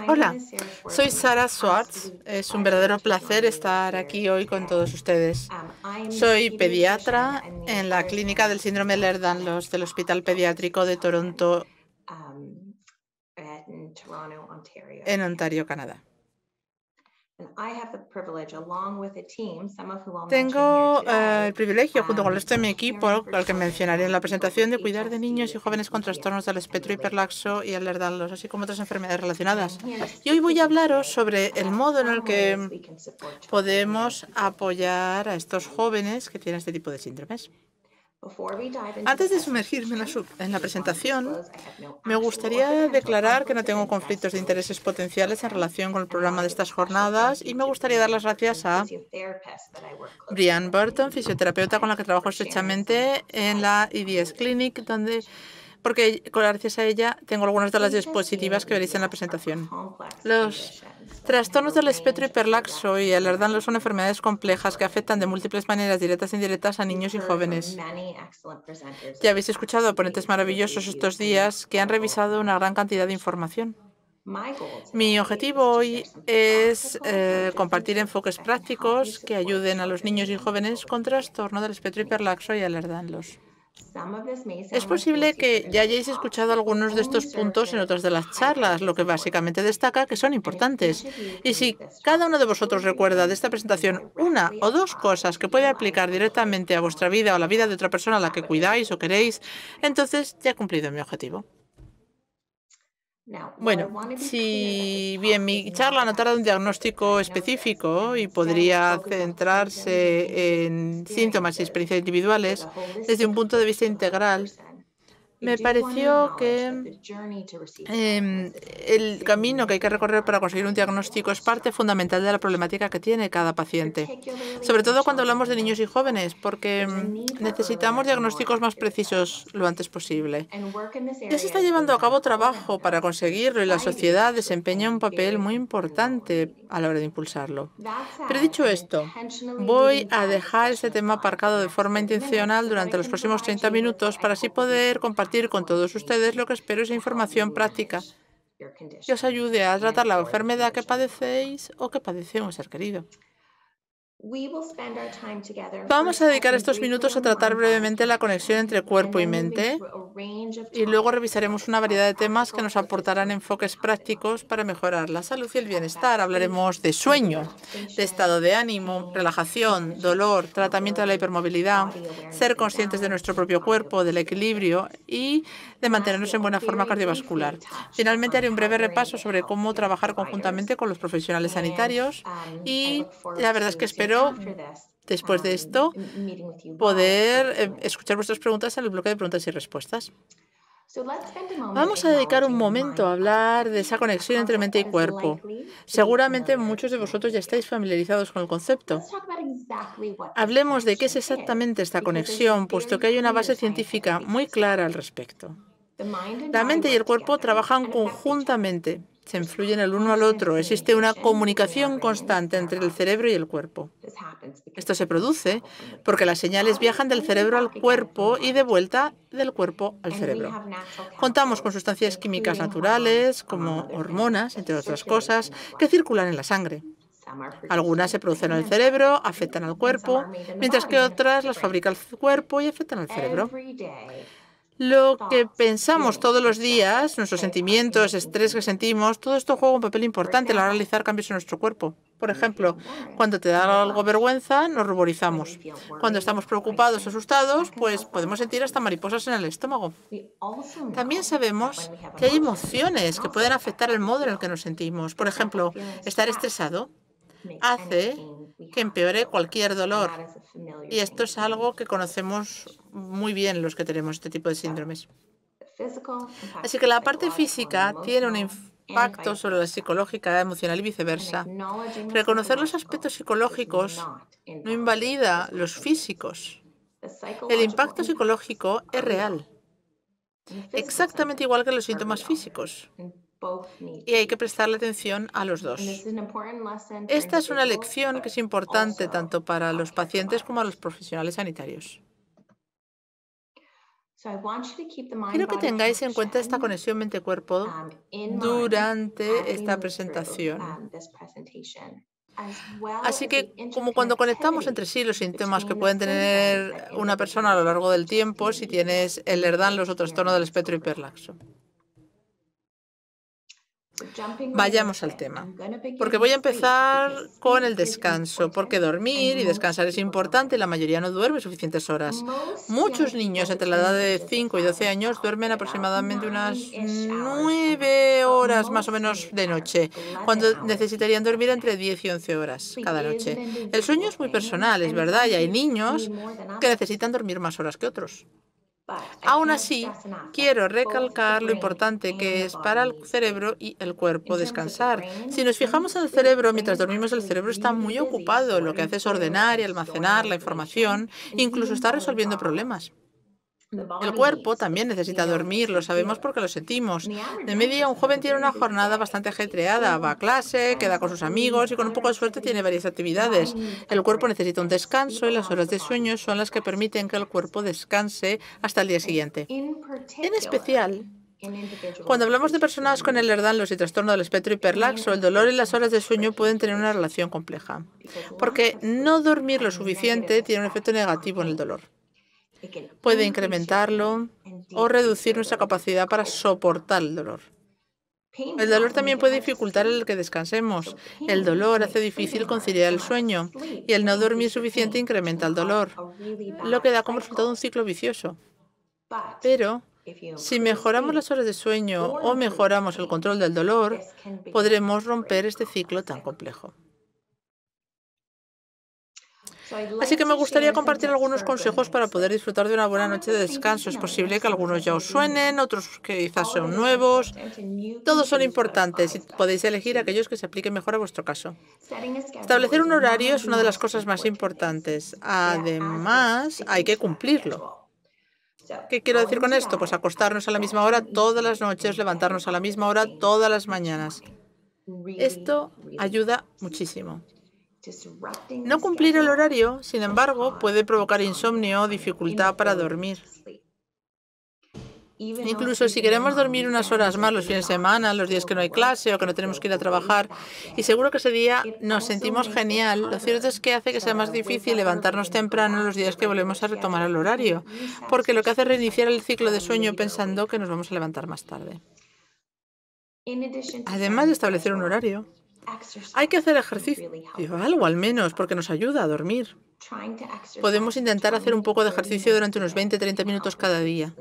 Hola, soy Sarah Swartz. Es un verdadero placer estar aquí hoy con todos ustedes. Soy pediatra en la clínica del síndrome Ehlers-Danlos del Hospital Pediátrico de Toronto, en Ontario, Canadá. Tengo el privilegio, junto con el resto de mi equipo, al que mencionaré en la presentación, de cuidar de niños y jóvenes con trastornos del espectro hiperlaxo y Ehlers-Danlos, así como otras enfermedades relacionadas. Y hoy voy a hablaros sobre el modo en el que podemos apoyar a estos jóvenes que tienen este tipo de síndromes. Antes de sumergirme en la presentación, me gustaría declarar que no tengo conflictos de intereses potenciales en relación con el programa de estas jornadas y me gustaría dar las gracias a Brian Burton, fisioterapeuta con la que trabajo estrechamente en la EDS Clinic, porque gracias a ella tengo algunas de las diapositivas que veréis en la presentación. Los trastornos del espectro hiperlaxo y el Ehlers-Danlos son enfermedades complejas que afectan de múltiples maneras directas e indirectas a niños y jóvenes. Ya habéis escuchado a ponentes maravillosos estos días que han revisado una gran cantidad de información. Mi objetivo hoy es compartir enfoques prácticos que ayuden a los niños y jóvenes con trastorno del espectro hiperlaxo y Ehlers-Danlos. Es posible que ya hayáis escuchado algunos de estos puntos en otras de las charlas, lo que básicamente destaca que son importantes. Y si cada uno de vosotros recuerda de esta presentación una o dos cosas que puede aplicar directamente a vuestra vida o a la vida de otra persona a la que cuidáis o queréis, entonces ya he cumplido mi objetivo. Bueno, si bien mi charla no trata de un diagnóstico específico y podría centrarse en síntomas y experiencias individuales desde un punto de vista integral, me pareció que el camino que hay que recorrer para conseguir un diagnóstico es parte fundamental de la problemática que tiene cada paciente, sobre todo cuando hablamos de niños y jóvenes, porque necesitamos diagnósticos más precisos lo antes posible. Ya se está llevando a cabo trabajo para conseguirlo y la sociedad desempeña un papel muy importante a la hora de impulsarlo. Pero dicho esto, voy a dejar este tema aparcado de forma intencional durante los próximos 30 minutos para así poder compartir con todos ustedes lo que espero es información práctica que os ayude a tratar la enfermedad que padecéis o que padece un ser querido. Vamos a dedicar estos minutos a tratar brevemente la conexión entre cuerpo y mente y luego revisaremos una variedad de temas que nos aportarán enfoques prácticos para mejorar la salud y el bienestar. Hablaremos de sueño, de estado de ánimo, relajación, dolor, tratamiento de la hipermovilidad, ser conscientes de nuestro propio cuerpo, del equilibrio y de mantenernos en buena forma cardiovascular. Finalmente, haré un breve repaso sobre cómo trabajar conjuntamente con los profesionales sanitarios y la verdad es que espero, después de esto, poder escuchar vuestras preguntas en el bloque de preguntas y respuestas. Vamos a dedicar un momento a hablar de esa conexión entre mente y cuerpo. Seguramente muchos de vosotros ya estáis familiarizados con el concepto. Hablemos de qué es exactamente esta conexión, puesto que hay una base científica muy clara al respecto. La mente y el cuerpo trabajan conjuntamente, se influyen el uno al otro, existe una comunicación constante entre el cerebro y el cuerpo. Esto se produce porque las señales viajan del cerebro al cuerpo y de vuelta del cuerpo al cerebro. Contamos con sustancias químicas naturales, como hormonas, entre otras cosas, que circulan en la sangre. Algunas se producen en el cerebro, afectan al cuerpo, mientras que otras las fabrica el cuerpo y afectan al cerebro. Lo que pensamos todos los días, nuestros sentimientos, estrés que sentimos, todo esto juega un papel importante a la hora de realizar cambios en nuestro cuerpo. Por ejemplo, cuando te da algo vergüenza, nos ruborizamos. Cuando estamos preocupados o asustados, pues podemos sentir hasta mariposas en el estómago. También sabemos que hay emociones que pueden afectar el modo en el que nos sentimos. Por ejemplo, estar estresado hace que empeore cualquier dolor. Y esto es algo que conocemos muy bien los que tenemos este tipo de síndromes. Así que la parte física tiene un impacto sobre la psicológica, emocional y viceversa. Reconocer los aspectos psicológicos no invalida los físicos. El impacto psicológico es real, exactamente igual que los síntomas físicos. Y hay que prestarle atención a los dos. Esta es una lección que es importante tanto para los pacientes como para los profesionales sanitarios. Quiero que tengáis en cuenta esta conexión mente-cuerpo durante esta presentación. Así que, como cuando conectamos entre sí los síntomas que pueden tener una persona a lo largo del tiempo, si tienes el Ehlers-Danlos o trastorno del espectro hiperlaxo. Vayamos al tema, porque voy a empezar con el descanso, porque dormir y descansar es importante y la mayoría no duerme suficientes horas. Muchos niños entre la edad de 5 y 12 años duermen aproximadamente unas 9 horas más o menos de noche, cuando necesitarían dormir entre 10 y 11 horas cada noche. El sueño es muy personal, es verdad, y hay niños que necesitan dormir más horas que otros. Aún así, quiero recalcar lo importante que es para el cerebro y el cuerpo descansar. Si nos fijamos en el cerebro, mientras dormimos, el cerebro está muy ocupado. Lo que hace es ordenar y almacenar la información, incluso está resolviendo problemas. El cuerpo también necesita dormir, lo sabemos porque lo sentimos. De media, un joven tiene una jornada bastante ajetreada. Va a clase, queda con sus amigos y con un poco de suerte tiene varias actividades. El cuerpo necesita un descanso y las horas de sueño son las que permiten que el cuerpo descanse hasta el día siguiente. En especial, cuando hablamos de personas con Ehlers-Danlos y trastorno del espectro hiperlaxo, el dolor y las horas de sueño pueden tener una relación compleja, porque no dormir lo suficiente tiene un efecto negativo en el dolor. Puede incrementarlo o reducir nuestra capacidad para soportar el dolor. El dolor también puede dificultar el que descansemos. El dolor hace difícil conciliar el sueño y el no dormir suficiente incrementa el dolor, lo que da como resultado un ciclo vicioso. Pero si mejoramos las horas de sueño o mejoramos el control del dolor, podremos romper este ciclo tan complejo. Así que me gustaría compartir algunos consejos para poder disfrutar de una buena noche de descanso. Es posible que algunos ya os suenen, otros que quizás son nuevos. Todos son importantes y podéis elegir aquellos que se apliquen mejor a vuestro caso. Establecer un horario es una de las cosas más importantes. Además, hay que cumplirlo. ¿Qué quiero decir con esto? Pues acostarnos a la misma hora todas las noches, levantarnos a la misma hora todas las mañanas. Esto ayuda muchísimo. No cumplir el horario, sin embargo, puede provocar insomnio o dificultad para dormir. Incluso si queremos dormir unas horas más los fines de semana, los días que no hay clase o que no tenemos que ir a trabajar, y seguro que ese día nos sentimos genial, lo cierto es que hace que sea más difícil levantarnos temprano los días que volvemos a retomar el horario, porque lo que hace es reiniciar el ciclo de sueño pensando que nos vamos a levantar más tarde. Además de establecer un horario, hay que hacer ejercicio, algo al menos, porque nos ayuda a dormir. Podemos intentar hacer un poco de ejercicio durante unos 20-30 minutos cada día.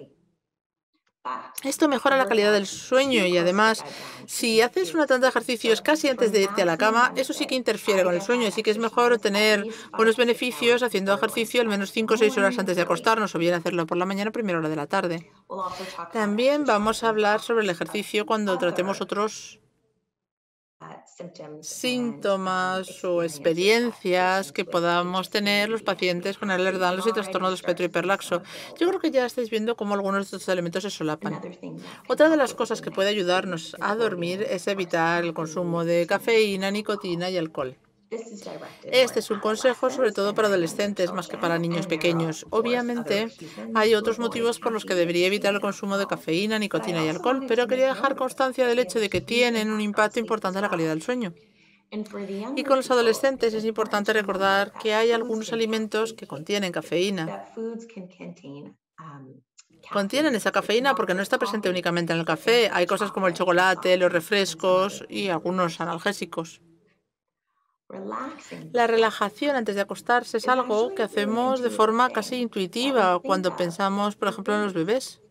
Esto mejora la calidad del sueño y además, si haces una tanda de ejercicios casi antes de irte a la cama, eso sí que interfiere con el sueño, así que es mejor tener buenos beneficios haciendo ejercicio al menos 5 o 6 horas antes de acostarnos o bien hacerlo por la mañana a primera hora de la tarde. También vamos a hablar sobre el ejercicio cuando tratemos otros síntomas o experiencias que podamos tener los pacientes con Ehlers-Danlos y trastorno del espectro hiperlaxo. Yo creo que ya estáis viendo cómo algunos de estos elementos se solapan. Otra de las cosas que puede ayudarnos a dormir es evitar el consumo de cafeína, nicotina y alcohol. Este es un consejo sobre todo para adolescentes más que para niños pequeños. Obviamente, hay otros motivos por los que debería evitar el consumo de cafeína, nicotina y alcohol, pero quería dejar constancia del hecho de que tienen un impacto importante en la calidad del sueño. Y con los adolescentes es importante recordar que hay algunos alimentos que contienen cafeína. Contienen esa cafeína porque no está presente únicamente en el café. Hay cosas como el chocolate, los refrescos y algunos analgésicos. La relajación antes de acostarse es algo que hacemos de forma casi intuitiva cuando pensamos, por ejemplo, en los bebés.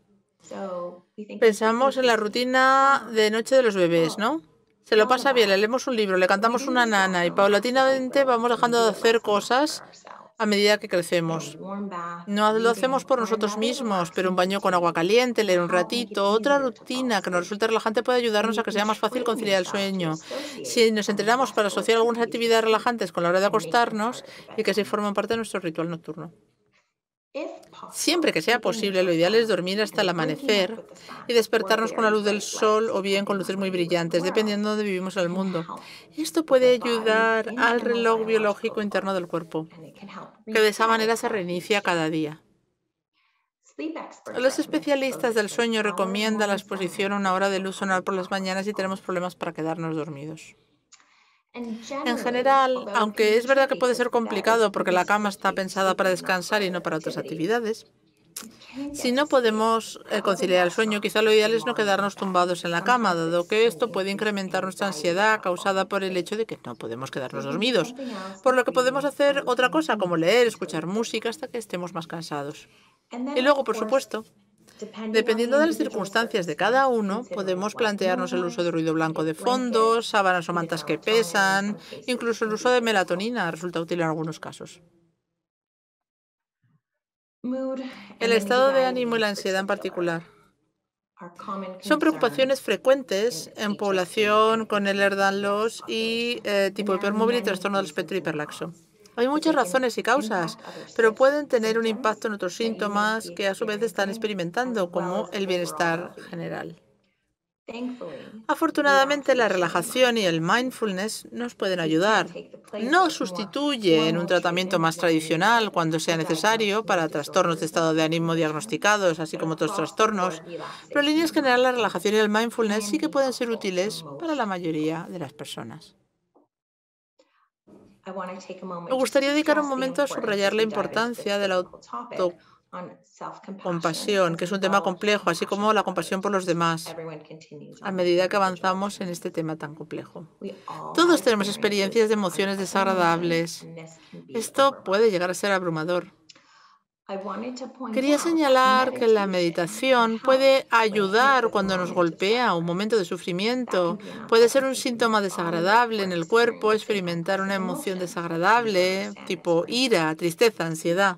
Pensamos en la rutina de noche de los bebés, ¿no? Se lo pasa bien, le leemos un libro, le cantamos una nana y paulatinamente vamos dejando de hacer cosas a medida que crecemos. No lo hacemos por nosotros mismos, pero un baño con agua caliente, leer un ratito, otra rutina que nos resulte relajante puede ayudarnos a que sea más fácil conciliar el sueño. Si nos entrenamos para asociar algunas actividades relajantes con la hora de acostarnos y que se forman parte de nuestro ritual nocturno. Siempre que sea posible, lo ideal es dormir hasta el amanecer y despertarnos con la luz del sol o bien con luces muy brillantes, dependiendo de dónde vivimos en el mundo. Esto puede ayudar al reloj biológico interno del cuerpo, que de esa manera se reinicia cada día. Los especialistas del sueño recomiendan la exposición a una hora de luz solar por las mañanas si tenemos problemas para quedarnos dormidos. En general, aunque es verdad que puede ser complicado porque la cama está pensada para descansar y no para otras actividades, si no podemos conciliar el sueño, quizá lo ideal es no quedarnos tumbados en la cama, dado que esto puede incrementar nuestra ansiedad causada por el hecho de que no podemos quedarnos dormidos, por lo que podemos hacer otra cosa como leer, escuchar música hasta que estemos más cansados. Y luego, por supuesto, dependiendo de las circunstancias de cada uno, podemos plantearnos el uso de ruido blanco de fondo, sábanas o mantas que pesan, incluso el uso de melatonina resulta útil en algunos casos. El estado de ánimo y la ansiedad en particular son preocupaciones frecuentes en población con Ehlers-Danlos y tipo hipermóvil y trastorno del espectro hiperlaxo. Hay muchas razones y causas, pero pueden tener un impacto en otros síntomas que a su vez están experimentando, como el bienestar general. Afortunadamente, la relajación y el mindfulness nos pueden ayudar. No sustituyen un tratamiento más tradicional cuando sea necesario para trastornos de estado de ánimo diagnosticados, así como otros trastornos, pero en líneas generales la relajación y el mindfulness sí que pueden ser útiles para la mayoría de las personas. Me gustaría dedicar un momento a subrayar la importancia de la autocompasión, que es un tema complejo, así como la compasión por los demás, a medida que avanzamos en este tema tan complejo. Todos tenemos experiencias de emociones desagradables. Esto puede llegar a ser abrumador. Quería señalar que la meditación puede ayudar cuando nos golpea un momento de sufrimiento. Puede ser un síntoma desagradable en el cuerpo, experimentar una emoción desagradable, tipo ira, tristeza, ansiedad.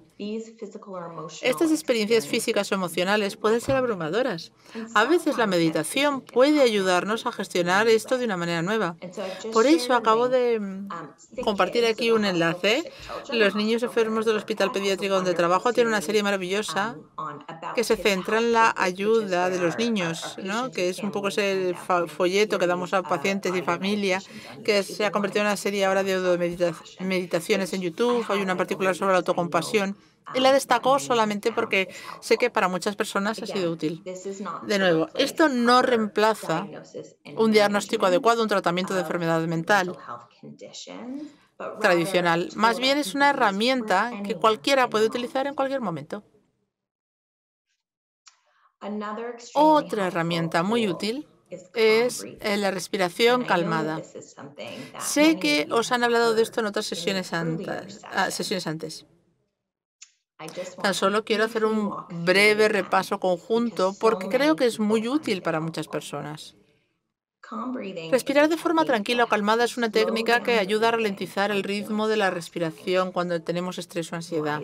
Estas experiencias físicas o emocionales pueden ser abrumadoras. A veces la meditación puede ayudarnos a gestionar esto de una manera nueva. Por eso acabo de compartir aquí un enlace. Los niños enfermos del hospital pediátrico donde trabajo tienen una serie maravillosa que se centra en la ayuda de los niños, ¿no? Que es un poco ese folleto que damos a pacientes y familia, que se ha convertido en una serie ahora de meditaciones en YouTube. Hay una en particular sobre la autocompasión. Y la destaco solamente porque sé que para muchas personas ha sido útil. De nuevo, esto no reemplaza un diagnóstico adecuado, un tratamiento de enfermedad mental tradicional. Más bien es una herramienta que cualquiera puede utilizar en cualquier momento. Otra herramienta muy útil es la respiración calmada. Sé que os han hablado de esto en otras sesiones antes. Tan solo quiero hacer un breve repaso conjunto porque creo que es muy útil para muchas personas. Respirar de forma tranquila o calmada es una técnica que ayuda a ralentizar el ritmo de la respiración cuando tenemos estrés o ansiedad.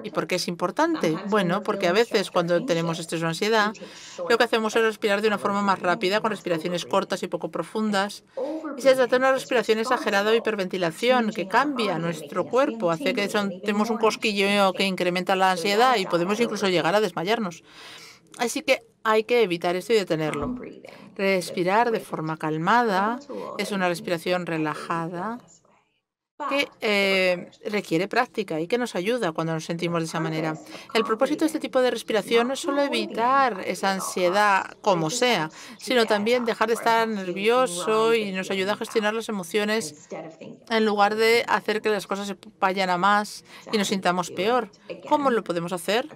¿Y por qué es importante? Bueno, porque a veces cuando tenemos estrés o ansiedad, lo que hacemos es respirar de una forma más rápida, con respiraciones cortas y poco profundas. Y se trata de una respiración exagerada o hiperventilación que cambia nuestro cuerpo, hace que tenemos un cosquilleo que incrementa la ansiedad y podemos incluso llegar a desmayarnos. Así que hay que evitar esto y detenerlo. Respirar de forma calmada es una respiración relajada que requiere práctica y que nos ayuda cuando nos sentimos de esa manera. El propósito de este tipo de respiración no es solo evitar esa ansiedad como sea, sino también dejar de estar nervioso y nos ayuda a gestionar las emociones en lugar de hacer que las cosas se vayan a más y nos sintamos peor. ¿Cómo lo podemos hacer?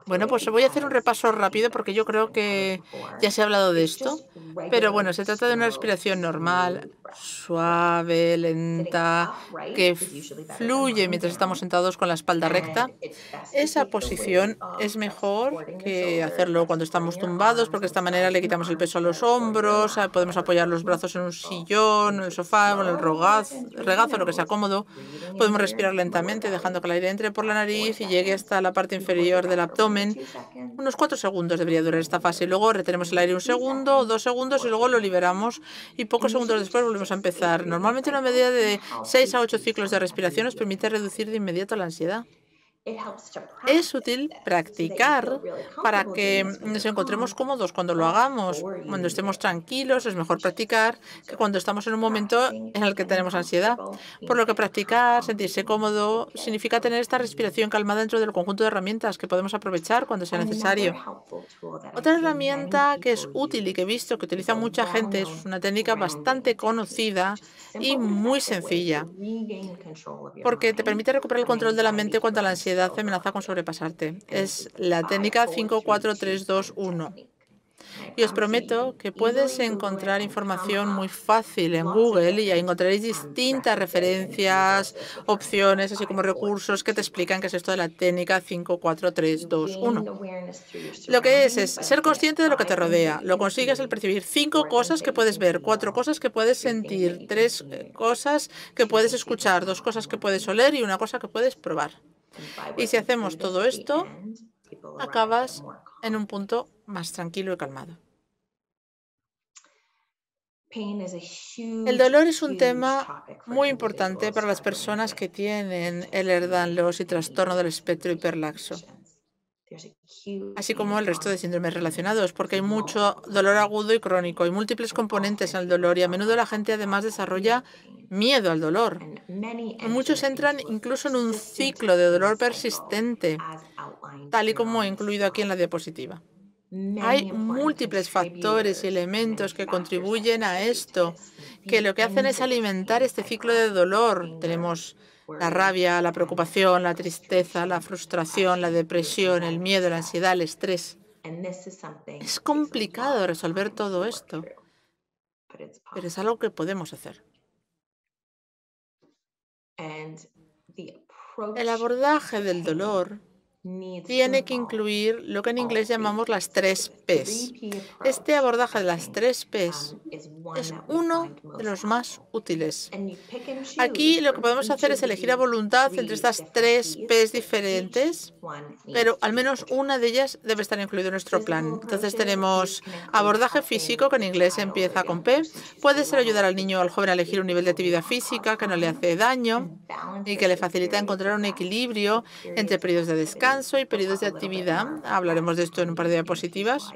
Bueno, pues voy a hacer un repaso rápido porque yo creo que ya se ha hablado de esto. Pero bueno, se trata de una respiración normal, suave, lenta, que fluye mientras estamos sentados con la espalda recta. Esa posición es mejor que hacerlo cuando estamos tumbados, porque de esta manera le quitamos el peso a los hombros, podemos apoyar los brazos en un sillón, en el sofá, en el regazo, lo que sea cómodo. Podemos respirar lentamente, dejando que el aire entre por la nariz y llegue hasta la parte inferior del abdomen. Unos 4 segundos debería durar esta fase. Luego retenemos el aire un segundo o 2 segundos y luego lo liberamos y pocos segundos después volvemos a empezar. Normalmente una medida de 6 a 8 ciclos de respiración nos permite reducir de inmediato la ansiedad. Es útil practicar para que nos encontremos cómodos cuando lo hagamos. Cuando estemos tranquilos es mejor practicar que cuando estamos en un momento en el que tenemos ansiedad. Por lo que practicar, sentirse cómodo, significa tener esta respiración calmada dentro del conjunto de herramientas que podemos aprovechar cuando sea necesario. Otra herramienta que es útil y que he visto que utiliza mucha gente es una técnica bastante conocida y muy sencilla, porque te permite recuperar el control de la mente cuando la ansiedad te amenaza con sobrepasarte. Es la técnica 5-4-3-2-1. Y os prometo que puedes encontrar información muy fácil en Google y ahí encontraréis distintas referencias, opciones, así como recursos que te explican qué es esto de la técnica 5-4-3-2-1. Lo que es ser consciente de lo que te rodea. Lo consigues al percibir 5 cosas que puedes ver, 4 cosas que puedes sentir, 3 cosas que puedes escuchar, 2 cosas que puedes oler y una cosa que puedes probar. Y si hacemos todo esto, acabas en un punto más tranquilo y calmado. El dolor es un tema muy importante para las personas que tienen el Ehlers-Danlos y trastorno del espectro hiperlaxo, así como el resto de síndromes relacionados, porque hay mucho dolor agudo y crónico. Hay múltiples componentes en el dolor y a menudo la gente además desarrolla miedo al dolor. Muchos entran incluso en un ciclo de dolor persistente, tal y como he incluido aquí en la diapositiva. Hay múltiples factores y elementos que contribuyen a esto, que lo que hacen es alimentar este ciclo de dolor. Tenemos la rabia, la preocupación, la tristeza, la frustración, la depresión, el miedo, la ansiedad, el estrés. Es complicado resolver todo esto, pero es algo que podemos hacer. El abordaje del dolor tiene que incluir lo que en inglés llamamos las 3 Ps. Este abordaje de las 3 Ps es uno de los más útiles. Aquí lo que podemos hacer es elegir a voluntad entre estas 3 Ps diferentes, pero al menos una de ellas debe estar incluida en nuestro plan. Entonces tenemos abordaje físico, que en inglés empieza con P. Puede ser ayudar al niño o al joven a elegir un nivel de actividad física que no le hace daño y que le facilita encontrar un equilibrio entre periodos de descanso y periodos de actividad. Hablaremos de esto en un par de diapositivas.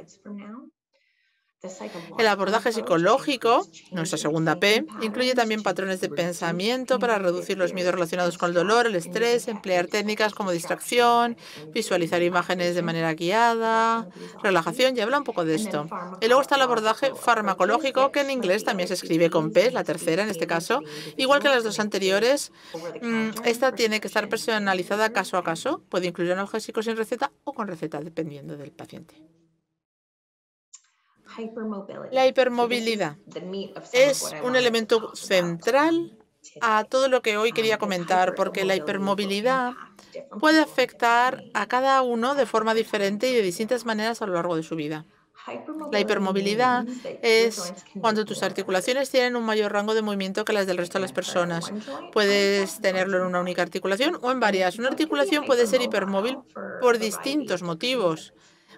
El abordaje psicológico, nuestra segunda P, incluye también patrones de pensamiento para reducir los miedos relacionados con el dolor, el estrés, emplear técnicas como distracción, visualizar imágenes de manera guiada, relajación, y habla un poco de esto. Y luego está el abordaje farmacológico, que en inglés también se escribe con P, la tercera en este caso. Igual que las dos anteriores, esta tiene que estar personalizada caso a caso. Puede incluir analgésicos sin receta o con receta, dependiendo del paciente. La hipermovilidad es un elemento central a todo lo que hoy quería comentar, porque la hipermovilidad puede afectar a cada uno de forma diferente y de distintas maneras a lo largo de su vida. La hipermovilidad es cuando tus articulaciones tienen un mayor rango de movimiento que las del resto de las personas. Puedes tenerlo en una única articulación o en varias. Una articulación puede ser hipermóvil por distintos motivos.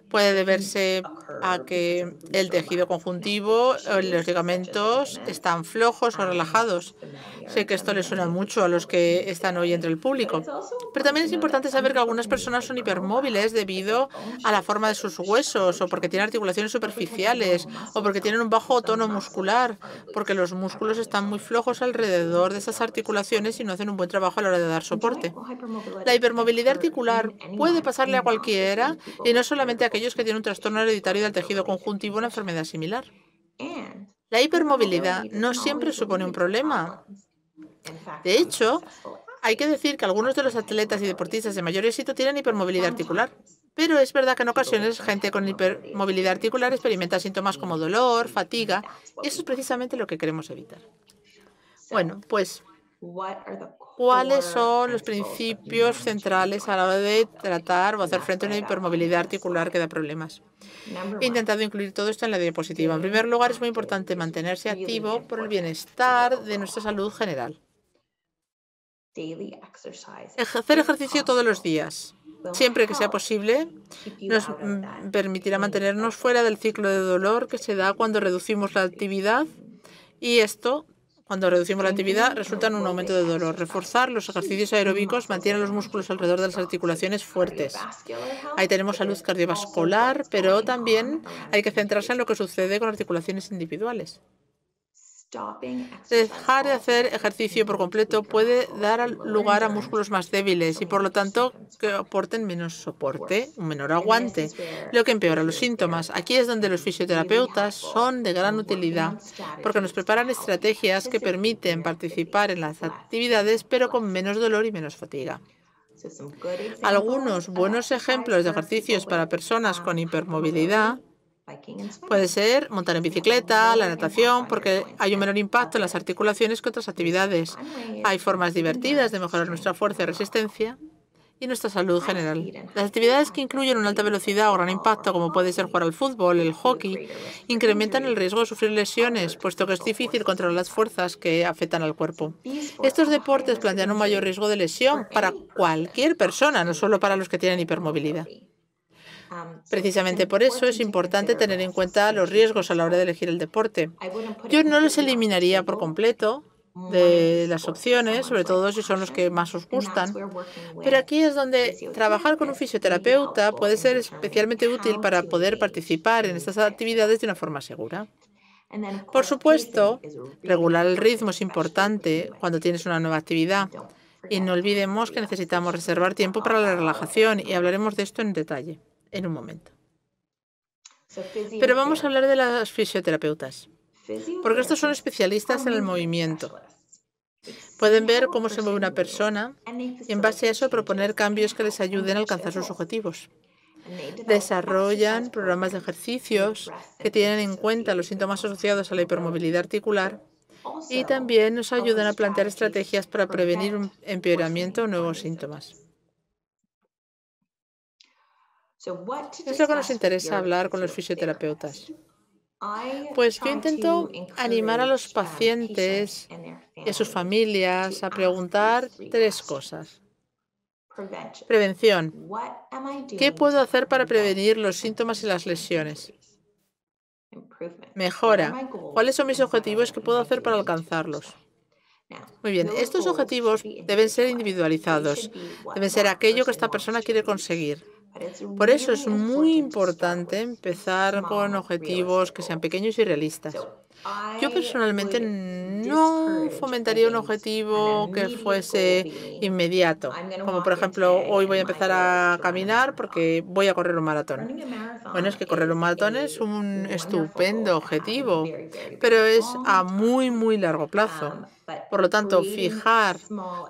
Puede deberse a que el tejido conjuntivo o los ligamentos están flojos o relajados. Sé que esto les suena mucho a los que están hoy entre el público. Pero también es importante saber que algunas personas son hipermóviles debido a la forma de sus huesos, o porque tienen articulaciones superficiales, o porque tienen un bajo tono muscular, porque los músculos están muy flojos alrededor de esas articulaciones y no hacen un buen trabajo a la hora de dar soporte. La hipermovilidad articular puede pasarle a cualquiera y no solamente a aquellos que tienen un trastorno hereditario del tejido conjuntivo o una enfermedad similar. La hipermovilidad no siempre supone un problema. De hecho, hay que decir que algunos de los atletas y deportistas de mayor éxito tienen hipermovilidad articular. Pero es verdad que en ocasiones gente con hipermovilidad articular experimenta síntomas como dolor, fatiga, y eso es precisamente lo que queremos evitar. Bueno, pues, ¿cuáles son los principios centrales a la hora de tratar o hacer frente a una hipermovilidad articular que da problemas? He intentado incluir todo esto en la diapositiva. En primer lugar, es muy importante mantenerse activo por el bienestar de nuestra salud general. Hacer ejercicio todos los días, siempre que sea posible, nos permitirá mantenernos fuera del ciclo de dolor que se da cuando reducimos la actividad, y esto Cuando reducimos la actividad, resulta en un aumento de dolor. Reforzar los ejercicios aeróbicos mantiene los músculos alrededor de las articulaciones fuertes. Ahí tenemos salud cardiovascular, pero también hay que centrarse en lo que sucede con articulaciones individuales. Dejar de hacer ejercicio por completo puede dar lugar a músculos más débiles y, por lo tanto, que aporten menos soporte, un menor aguante, lo que empeora los síntomas. Aquí es donde los fisioterapeutas son de gran utilidad, porque nos preparan estrategias que permiten participar en las actividades, pero con menos dolor y menos fatiga. Algunos buenos ejemplos de ejercicios para personas con hipermovilidad puede ser montar en bicicleta, la natación, porque hay un menor impacto en las articulaciones que otras actividades. Hay formas divertidas de mejorar nuestra fuerza y resistencia y nuestra salud general. Las actividades que incluyen una alta velocidad o gran impacto, como puede ser jugar al fútbol, el hockey, incrementan el riesgo de sufrir lesiones, puesto que es difícil controlar las fuerzas que afectan al cuerpo. Estos deportes plantean un mayor riesgo de lesión para cualquier persona, no solo para los que tienen hipermovilidad. Precisamente por eso es importante tener en cuenta los riesgos a la hora de elegir el deporte. Yo no los eliminaría por completo de las opciones, sobre todo si son los que más os gustan. Pero aquí es donde trabajar con un fisioterapeuta puede ser especialmente útil para poder participar en estas actividades de una forma segura. Por supuesto, regular el ritmo es importante cuando tienes una nueva actividad. Y no olvidemos que necesitamos reservar tiempo para la relajación y hablaremos de esto en detalle en un momento. Pero vamos a hablar de las fisioterapeutas, porque estos son especialistas en el movimiento. Pueden ver cómo se mueve una persona y en base a eso proponer cambios que les ayuden a alcanzar sus objetivos. Desarrollan programas de ejercicios que tienen en cuenta los síntomas asociados a la hipermovilidad articular y también nos ayudan a plantear estrategias para prevenir un empeoramiento o nuevos síntomas. Es lo que nos interesa hablar con los fisioterapeutas. Pues yo intento animar a los pacientes y a sus familias a preguntar 3 cosas. Prevención. ¿Qué puedo hacer para prevenir los síntomas y las lesiones? Mejora. ¿Cuáles son mis objetivos? ¿Qué puedo hacer para alcanzarlos? Muy bien, estos objetivos deben ser individualizados, deben ser aquello que esta persona quiere conseguir. Por eso es muy importante empezar con objetivos que sean pequeños y realistas. Yo personalmente no fomentaría un objetivo que fuese inmediato, como por ejemplo, hoy voy a empezar a caminar porque voy a correr un maratón. Bueno, es que correr un maratón es un estupendo objetivo, pero es a muy, muy largo plazo. Por lo tanto, fijar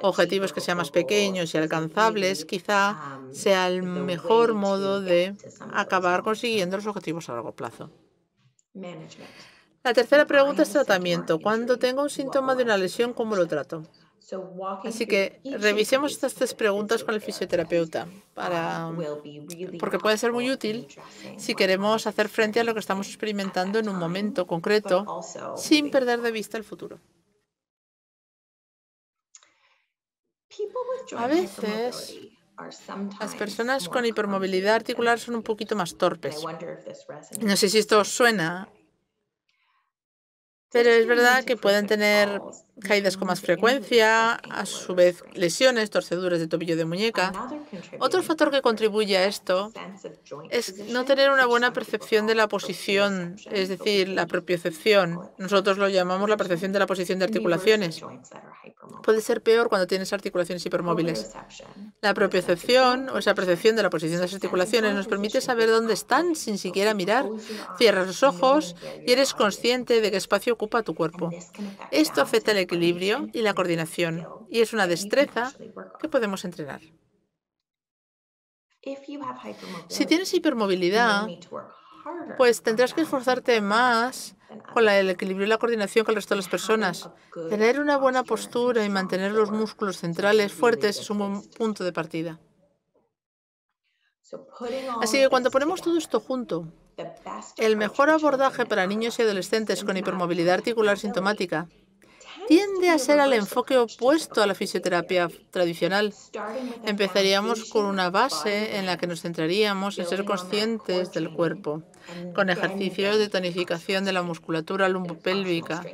objetivos que sean más pequeños y alcanzables quizá sea el mejor modo de acabar consiguiendo los objetivos a largo plazo. La tercera pregunta es tratamiento. Cuando tengo un síntoma de una lesión, ¿cómo lo trato? Así que revisemos estas 3 preguntas con el fisioterapeuta, porque puede ser muy útil si queremos hacer frente a lo que estamos experimentando en un momento concreto, sin perder de vista el futuro. A veces, las personas con hipermovilidad articular son un poquito más torpes. No sé si esto os suena, pero es verdad que pueden tener caídas con más frecuencia, a su vez lesiones, torceduras de tobillo de muñeca. Otro factor que contribuye a esto es no tener una buena percepción de la posición, es decir, la propiocepción. Nosotros lo llamamos la percepción de la posición de articulaciones. Puede ser peor cuando tienes articulaciones hipermóviles. La propiocepción, o esa percepción de la posición de las articulaciones, nos permite saber dónde están sin siquiera mirar. Cierras los ojos y eres consciente de qué espacio ocupa tu cuerpo. Esto afecta el equilibrio y la coordinación, y es una destreza que podemos entrenar. Si tienes hipermovilidad, pues tendrás que esforzarte más con el equilibrio y la coordinación que el resto de las personas. Tener una buena postura y mantener los músculos centrales fuertes es un buen punto de partida. Así que cuando ponemos todo esto junto, el mejor abordaje para niños y adolescentes con hipermovilidad articular sintomática tiende a ser al enfoque opuesto a la fisioterapia tradicional. Empezaríamos con una base en la que nos centraríamos en ser conscientes del cuerpo, con ejercicios de tonificación de la musculatura lumbopélvica.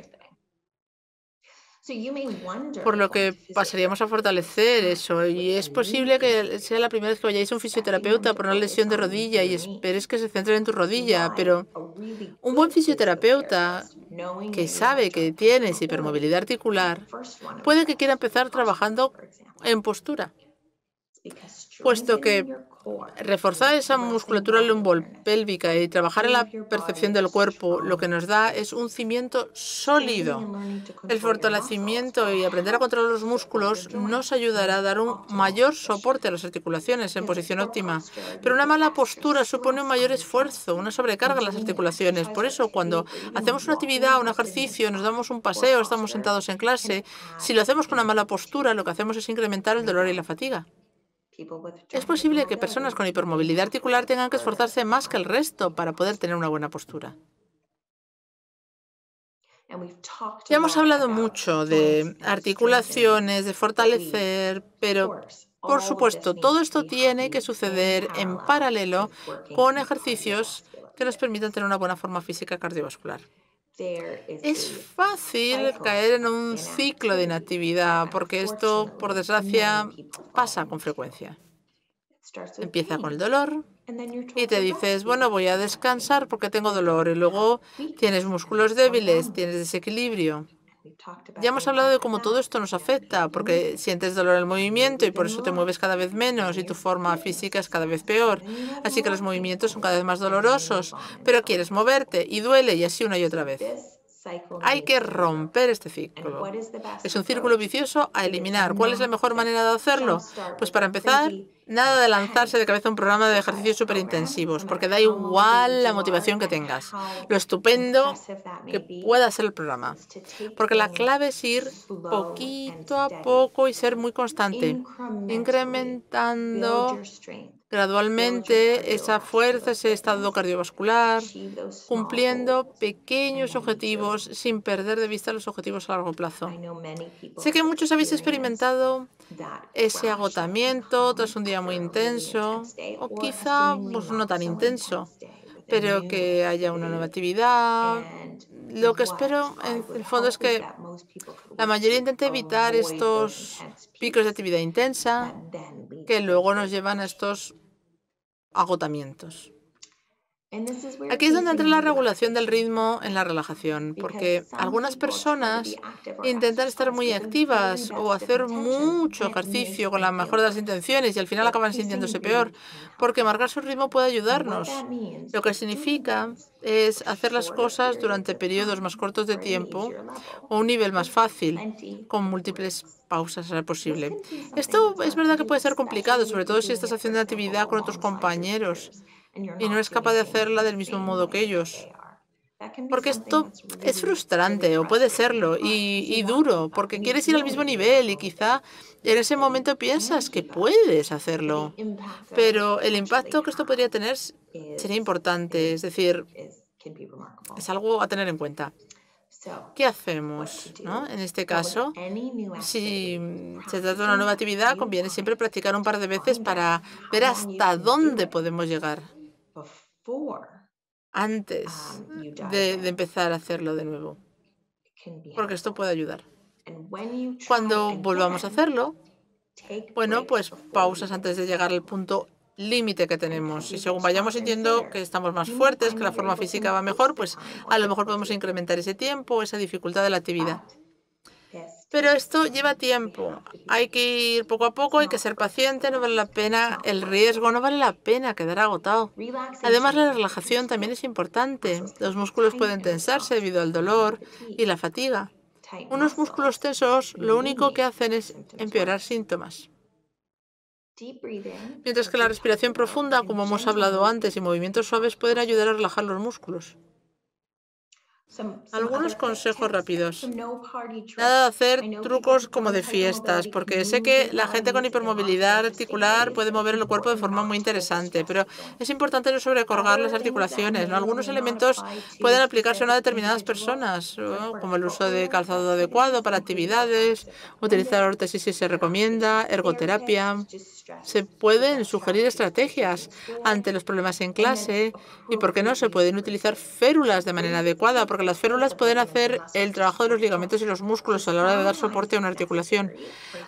Por lo que pasaríamos a fortalecer eso. Y es posible que sea la primera vez que vayáis a un fisioterapeuta por una lesión de rodilla y esperes que se centre en tu rodilla, pero un buen fisioterapeuta que sabe que tienes hipermovilidad articular puede que quiera empezar trabajando en postura, puesto que reforzar esa musculatura lumbopélvica y trabajar en la percepción del cuerpo lo que nos da es un cimiento sólido. El fortalecimiento y aprender a controlar los músculos nos ayudará a dar un mayor soporte a las articulaciones en posición óptima. Pero una mala postura supone un mayor esfuerzo, una sobrecarga en las articulaciones. Por eso, cuando hacemos una actividad, un ejercicio, nos damos un paseo, estamos sentados en clase, si lo hacemos con una mala postura, lo que hacemos es incrementar el dolor y la fatiga. Es posible que personas con hipermovilidad articular tengan que esforzarse más que el resto para poder tener una buena postura. Ya hemos hablado mucho de articulaciones, de fortalecer, pero por supuesto, todo esto tiene que suceder en paralelo con ejercicios que nos permitan tener una buena forma física cardiovascular. Es fácil caer en un ciclo de inactividad porque esto, por desgracia, pasa con frecuencia. Empieza con el dolor y te dices, bueno, voy a descansar porque tengo dolor. Y luego tienes músculos débiles, tienes desequilibrio. Ya hemos hablado de cómo todo esto nos afecta, porque sientes dolor en el movimiento y por eso te mueves cada vez menos y tu forma física es cada vez peor. Así que los movimientos son cada vez más dolorosos, pero quieres moverte y duele y así una y otra vez. Hay que romper este ciclo. Es un círculo vicioso a eliminar. ¿Cuál es la mejor manera de hacerlo? Pues para empezar, nada de lanzarse de cabeza a un programa de ejercicios superintensivos, porque da igual la motivación que tengas, lo estupendo que pueda ser el programa. Porque la clave es ir poquito a poco y ser muy constante, incrementando gradualmente esa fuerza, ese estado cardiovascular, cumpliendo pequeños objetivos sin perder de vista los objetivos a largo plazo. Sé que muchos habéis experimentado ese agotamiento tras un día muy intenso, o quizá pues, no tan intenso, pero que haya una nueva actividad. Lo que espero, en el fondo, es que la mayoría intente evitar estos picos de actividad intensa que luego nos llevan a estos agotamientos. Aquí es donde entra la regulación del ritmo en la relajación, porque algunas personas intentan estar muy activas o hacer mucho ejercicio con la mejor de las intenciones y al final acaban sintiéndose peor, porque marcar su ritmo puede ayudarnos. Lo que significa es hacer las cosas durante periodos más cortos de tiempo o un nivel más fácil, con múltiples pausas a ser posible. Esto es verdad que puede ser complicado, sobre todo si estás haciendo actividad con otros compañeros y no eres capaz de hacerla del mismo modo que ellos. Porque esto es frustrante, o puede serlo, y duro, porque quieres ir al mismo nivel y quizá en ese momento piensas que puedes hacerlo. Pero el impacto que esto podría tener sería importante, es decir, es algo a tener en cuenta. ¿Qué hacemos, no? En este caso, si se trata de una nueva actividad, conviene siempre practicar un par de veces para ver hasta dónde podemos llegar antes de empezar a hacerlo de nuevo, porque esto puede ayudar. Cuando volvamos a hacerlo, bueno, pues pausas antes de llegar al punto límite que tenemos. Y según vayamos sintiendo que estamos más fuertes, que la forma física va mejor, pues a lo mejor podemos incrementar ese tiempo, esa dificultad de la actividad. Pero esto lleva tiempo. Hay que ir poco a poco, hay que ser paciente, no vale la pena el riesgo, no vale la pena quedar agotado. Además, la relajación también es importante. Los músculos pueden tensarse debido al dolor y la fatiga. Unos músculos tensos lo único que hacen es empeorar síntomas. Mientras que la respiración profunda, como hemos hablado antes, y movimientos suaves pueden ayudar a relajar los músculos. Algunos consejos rápidos. Nada de hacer trucos como de fiestas, porque sé que la gente con hipermovilidad articular puede mover el cuerpo de forma muy interesante, pero es importante no sobrecargar las articulaciones, ¿no? Algunos elementos pueden aplicarse a una determinadas personas, ¿no? Como el uso de calzado adecuado para actividades, utilizar órtesis si se recomienda, ergoterapia. Se pueden sugerir estrategias ante los problemas en clase y, ¿por qué no?, se pueden utilizar férulas de manera adecuada, porque porque las férulas pueden hacer el trabajo de los ligamentos y los músculos a la hora de dar soporte a una articulación.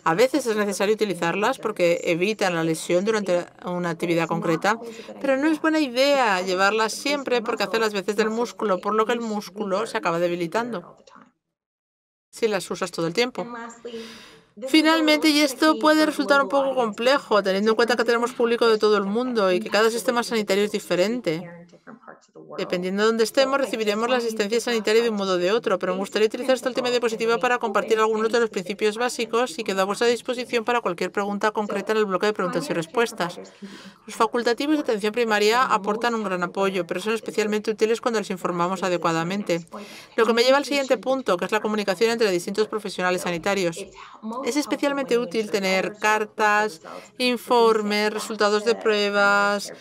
A veces es necesario utilizarlas porque evitan la lesión durante una actividad concreta, pero no es buena idea llevarlas siempre porque hace las veces del músculo, por lo que el músculo se acaba debilitando si las usas todo el tiempo. Finalmente, y esto puede resultar un poco complejo, teniendo en cuenta que tenemos público de todo el mundo y que cada sistema sanitario es diferente. Dependiendo de dónde estemos, recibiremos la asistencia sanitaria de un modo o de otro, pero me gustaría utilizar esta última diapositiva para compartir algunos de los principios básicos y quedo a vuestra disposición para cualquier pregunta concreta en el bloque de preguntas y respuestas. Los facultativos de atención primaria aportan un gran apoyo, pero son especialmente útiles cuando les informamos adecuadamente. Lo que me lleva al siguiente punto, que es la comunicación entre distintos profesionales sanitarios. Es especialmente útil tener cartas, informes, resultados de pruebas,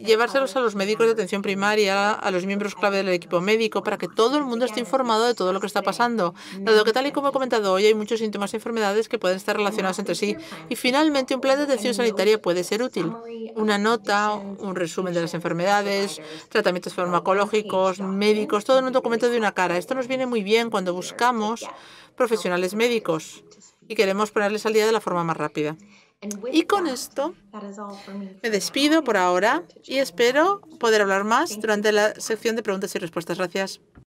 llevárselos a los médicos de atención primaria, a los miembros clave del equipo médico, para que todo el mundo esté informado de todo lo que está pasando, dado que, tal y como he comentado hoy, hay muchos síntomas y enfermedades que pueden estar relacionados entre sí. Y finalmente, un plan de atención sanitaria puede ser útil. Una nota, un resumen de las enfermedades, tratamientos farmacológicos, médicos, todo en un documento de una cara. Esto nos viene muy bien cuando buscamos profesionales médicos y queremos ponerles al día de la forma más rápida. Y con esto me despido por ahora y espero poder hablar más durante la sección de preguntas y respuestas. Gracias.